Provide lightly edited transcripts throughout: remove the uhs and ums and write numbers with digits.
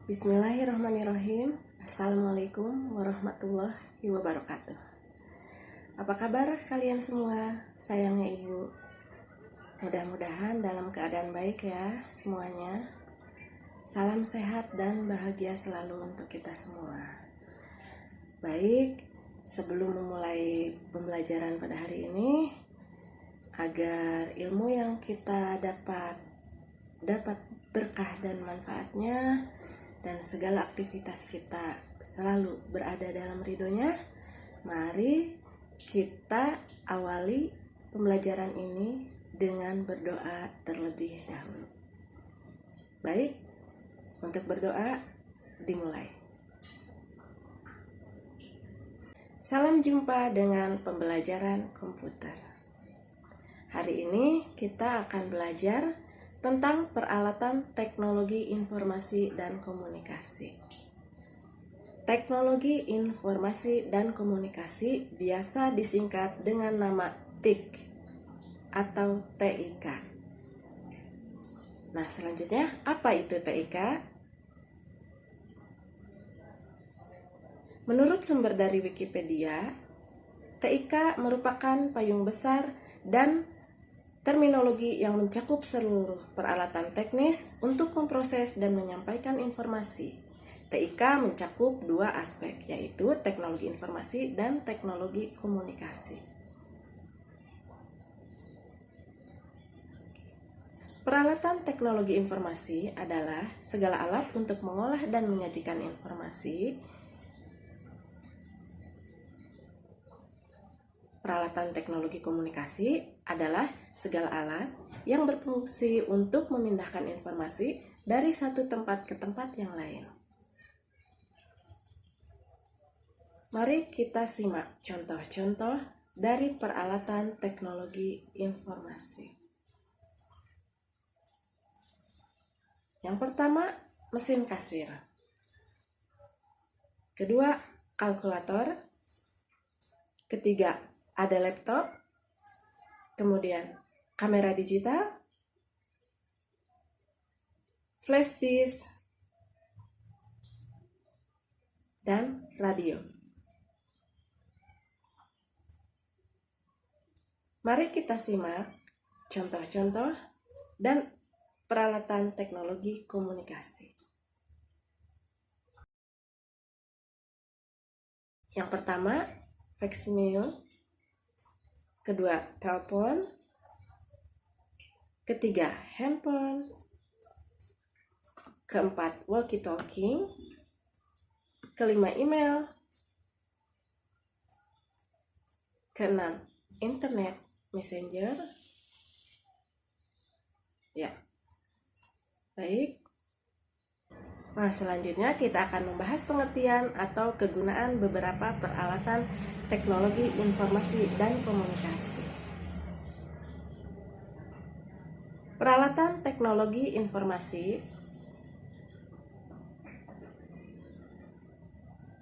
Bismillahirrahmanirrahim. Assalamualaikum warahmatullahi wabarakatuh. Apa kabar kalian semua? Sayangnya ibu, mudah-mudahan dalam keadaan baik ya semuanya. Salam sehat dan bahagia selalu untuk kita semua. Baik, sebelum memulai pembelajaran pada hari ini, agar ilmu yang kita dapat berkah dan manfaatnya, dan segala aktivitas kita selalu berada dalam ridhonya, mari kita awali pembelajaran ini dengan berdoa terlebih dahulu. Baik, untuk berdoa dimulai. Salam jumpa dengan pembelajaran komputer. Hari ini kita akan belajar tentang peralatan teknologi informasi dan komunikasi. Teknologi informasi dan komunikasi biasa disingkat dengan nama TIK atau TIK. Nah, selanjutnya apa itu TIK? Menurut sumber dari Wikipedia, TIK merupakan payung besar dan terminologi yang mencakup seluruh peralatan teknis untuk memproses dan menyampaikan informasi. TIK mencakup dua aspek, yaitu teknologi informasi dan teknologi komunikasi. Peralatan teknologi informasi adalah segala alat untuk mengolah dan menyajikan informasi. Peralatan teknologi komunikasi adalah segala alat yang berfungsi untuk memindahkan informasi dari satu tempat ke tempat yang lain. Mari kita simak contoh-contoh dari peralatan teknologi informasi. Yang pertama, mesin kasir. Kedua, kalkulator. Ketiga, ada laptop. Kemudian kamera digital, flash disk, dan radio. Mari kita simak contoh-contoh dan peralatan teknologi komunikasi. Yang pertama, faksmil. Kedua, telepon. Ketiga, handphone. Keempat, walkie-talkie. Kelima, email. Keenam, internet messenger. Ya, baik. Nah, selanjutnya kita akan membahas pengertian atau kegunaan beberapa peralatan teknologi informasi dan komunikasi. Peralatan teknologi informasi,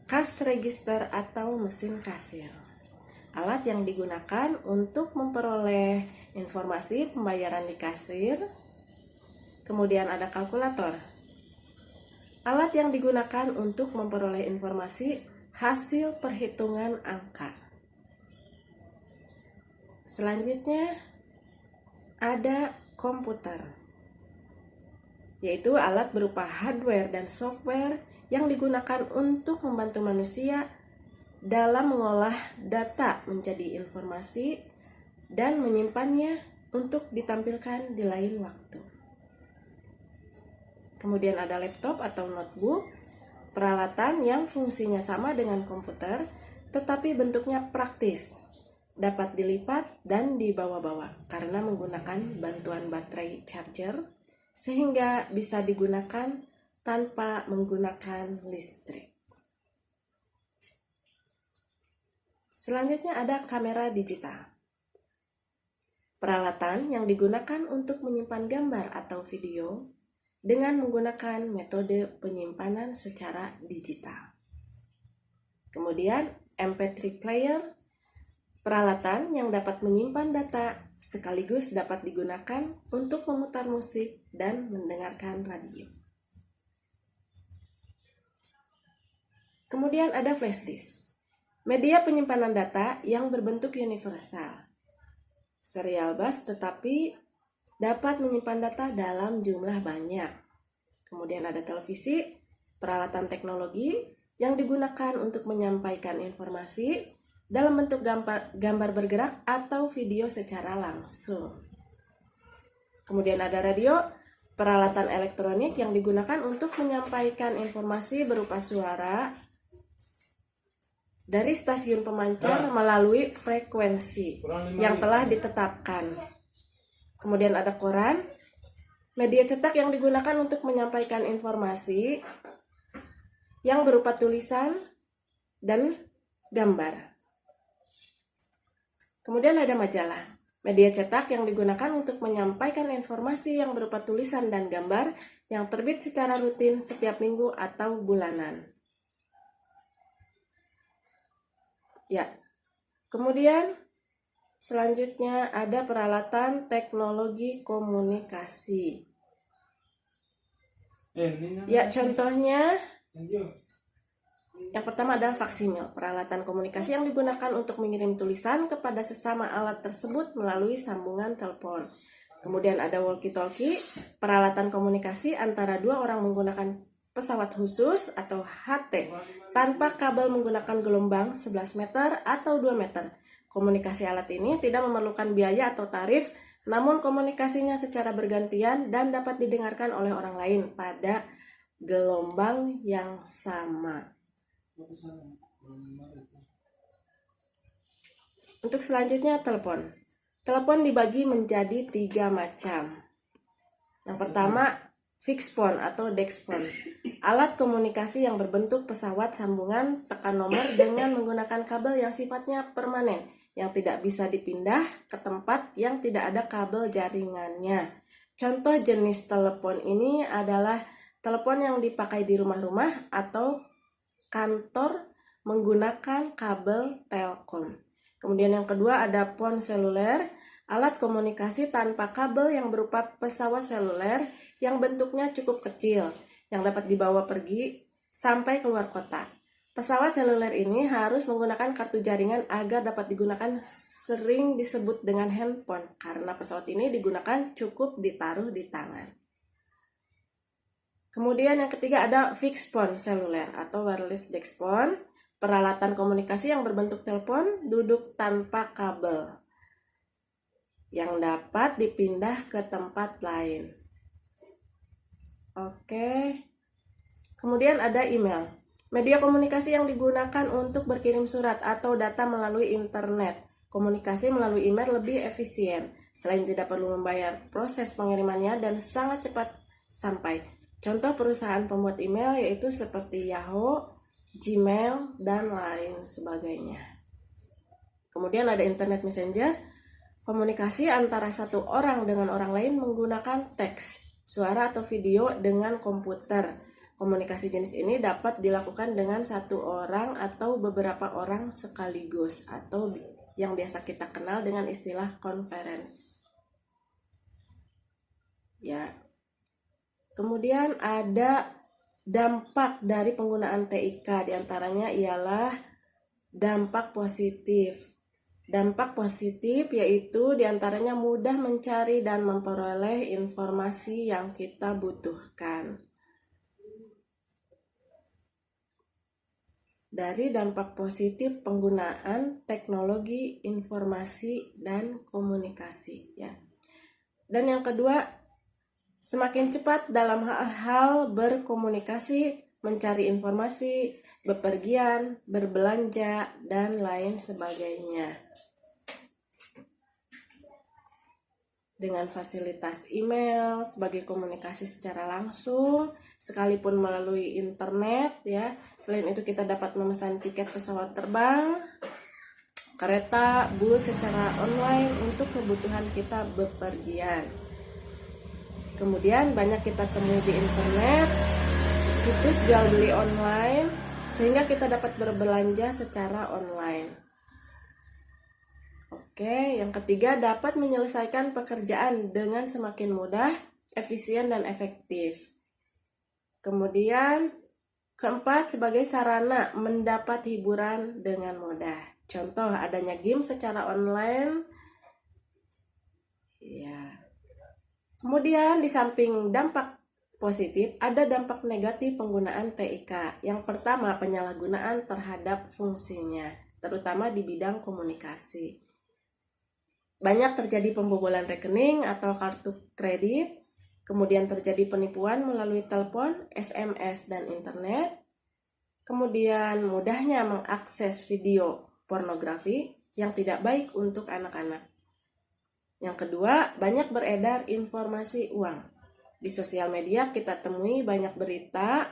cash register atau mesin kasir, alat yang digunakan untuk memperoleh informasi pembayaran di kasir. Kemudian ada kalkulator, alat yang digunakan untuk memperoleh informasi hasil perhitungan angka. Selanjutnya ada komputer, yaitu alat berupa hardware dan software yang digunakan untuk membantu manusia dalam mengolah data menjadi informasi dan menyimpannya untuk ditampilkan di lain waktu. Kemudian ada laptop atau notebook, peralatan yang fungsinya sama dengan komputer tetapi bentuknya praktis, dapat dilipat dan dibawa-bawa karena menggunakan bantuan baterai charger sehingga bisa digunakan tanpa menggunakan listrik. Selanjutnya ada kamera digital, peralatan yang digunakan untuk menyimpan gambar atau video dengan menggunakan metode penyimpanan secara digital. Kemudian MP3 player, peralatan yang dapat menyimpan data sekaligus dapat digunakan untuk memutar musik dan mendengarkan radio. Kemudian ada flash disk, media penyimpanan data yang berbentuk universal. Serial bus tetapi dapat menyimpan data dalam jumlah banyak. Kemudian ada televisi, peralatan teknologi yang digunakan untuk menyampaikan informasi dalam bentuk gambar bergerak atau video secara langsung. Kemudian ada radio, peralatan elektronik yang digunakan untuk menyampaikan informasi berupa suara dari stasiun pemancar melalui frekuensi yang telah ditetapkan. Kemudian ada koran, media cetak yang digunakan untuk menyampaikan informasi yang berupa tulisan dan gambar. Kemudian ada majalah, media cetak yang digunakan untuk menyampaikan informasi yang berupa tulisan dan gambar yang terbit secara rutin setiap minggu atau bulanan. Ya, kemudian selanjutnya ada peralatan teknologi komunikasi. Ya, contohnya yang pertama adalah faksimil, peralatan komunikasi yang digunakan untuk mengirim tulisan kepada sesama alat tersebut melalui sambungan telepon. Kemudian ada walkie-talkie, peralatan komunikasi antara dua orang menggunakan pesawat khusus atau HT tanpa kabel menggunakan gelombang 11 meter atau 2 meter. Komunikasi alat ini tidak memerlukan biaya atau tarif, namun komunikasinya secara bergantian dan dapat didengarkan oleh orang lain pada gelombang yang sama. Untuk selanjutnya telepon. Telepon dibagi menjadi 3 macam. Yang pertama, fixed phone atau desk phone. Alat komunikasi yang berbentuk pesawat sambungan tekan nomor dengan menggunakan kabel yang sifatnya permanen, yang tidak bisa dipindah ke tempat yang tidak ada kabel jaringannya. Contoh jenis telepon ini adalah telepon yang dipakai di rumah-rumah atau kantor menggunakan kabel telkom. Kemudian yang kedua ada phone seluler, alat komunikasi tanpa kabel yang berupa pesawat seluler yang bentuknya cukup kecil, yang dapat dibawa pergi sampai keluar kota. Pesawat seluler ini harus menggunakan kartu jaringan agar dapat digunakan, sering disebut dengan handphone karena pesawat ini digunakan cukup ditaruh di tangan. Kemudian yang ketiga ada fixed phone seluler atau wireless desk phone, peralatan komunikasi yang berbentuk telepon duduk tanpa kabel yang dapat dipindah ke tempat lain. Oke. Kemudian ada email, media komunikasi yang digunakan untuk berkirim surat atau data melalui internet. Komunikasi melalui email lebih efisien, selain tidak perlu membayar proses pengirimannya dan sangat cepat sampai. Contoh perusahaan pembuat email yaitu seperti Yahoo, Gmail, dan lain sebagainya. Kemudian ada internet messenger, komunikasi antara satu orang dengan orang lain menggunakan teks, suara atau video dengan komputer. Komunikasi jenis ini dapat dilakukan dengan satu orang atau beberapa orang sekaligus atau yang biasa kita kenal dengan istilah conference. Ya. Kemudian ada dampak dari penggunaan TIK, diantaranya ialah dampak positif. Dampak positif yaitu diantaranya mudah mencari dan memperoleh informasi yang kita butuhkan. Dari dampak positif penggunaan teknologi informasi dan komunikasi, ya. Dan yang kedua, semakin cepat dalam hal berkomunikasi, mencari informasi, bepergian, berbelanja, dan lain sebagainya. Dengan fasilitas email sebagai komunikasi secara langsung, sekalipun melalui internet, ya. Selain itu kita dapat memesan tiket pesawat terbang, kereta, bus secara online untuk kebutuhan kita bepergian. Kemudian banyak kita temui di internet, situs jual beli online, sehingga kita dapat berbelanja secara online. Oke, yang ketiga dapat menyelesaikan pekerjaan dengan semakin mudah, efisien, dan efektif. Kemudian Keempat, sebagai sarana mendapat hiburan dengan mudah. Contoh adanya game secara online. Ya. Kemudian di samping dampak positif, ada dampak negatif penggunaan TIK. Yang pertama, penyalahgunaan terhadap fungsinya, terutama di bidang komunikasi. Banyak terjadi pembobolan rekening atau kartu kredit, kemudian terjadi penipuan melalui telepon, SMS, dan internet. Kemudian mudahnya mengakses video pornografi yang tidak baik untuk anak-anak. Yang kedua, banyak beredar informasi uang. Di sosial media kita temui banyak berita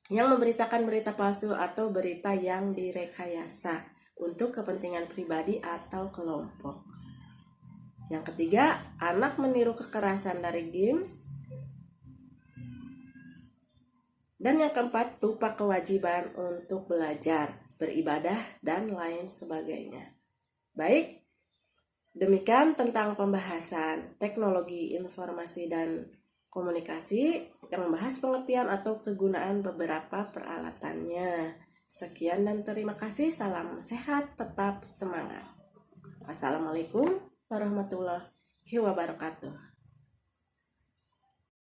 yang memberitakan berita palsu atau berita yang direkayasa untuk kepentingan pribadi atau kelompok. Yang ketiga, anak meniru kekerasan dari games. Dan yang keempat, lupa kewajiban untuk belajar, beribadah, dan lain sebagainya. Baik, demikian tentang pembahasan teknologi informasi dan komunikasi yang membahas pengertian atau kegunaan beberapa peralatannya. Sekian dan terima kasih. Salam sehat, tetap semangat. Wassalamualaikum warahmatullahi wabarakatuh.